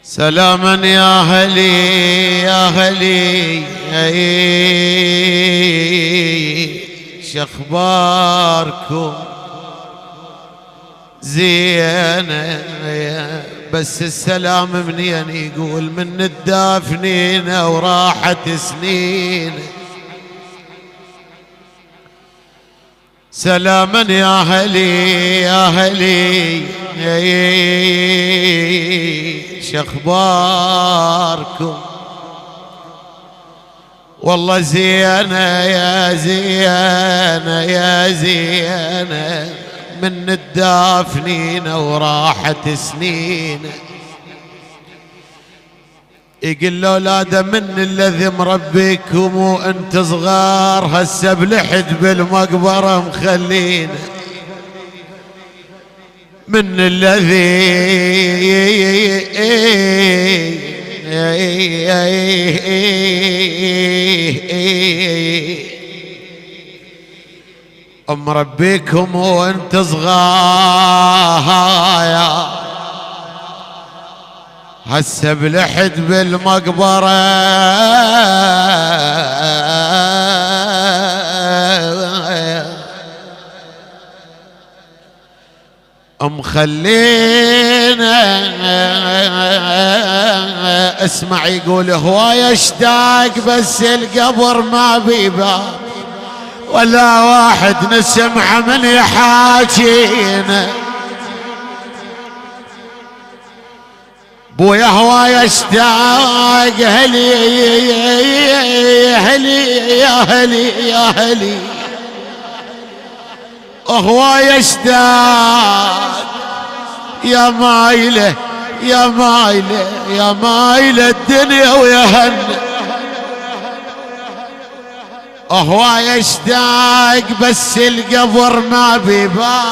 سلاما يا هلي يا هلي شخباركم زينة بس السلام منين يقول من الدافنين وراحت سنين. سلاما يا هلي يا هلي شخباركم والله زينة يا زينة يا زينة من الدافنين وراحت سنين. يقول له لاده من الذي مربيكم وانت صغار هسه بلحد بالمقبرة مخلينا. من الذي مربيكم وانت صغار هسه بلحد بالمقبرة مخلينا. اسمع يقول هواية اشتاق بس القبر ما بيباب ولا واحد نسمع من يحاكينا. بويا هواية اشتاق هلي هلي يا هلي يا هلي هواية اشتاق يا مايلة يا مايلة يا مايلة الدنيا ويا هن. هواية اشتاق بس القبر ما بيبان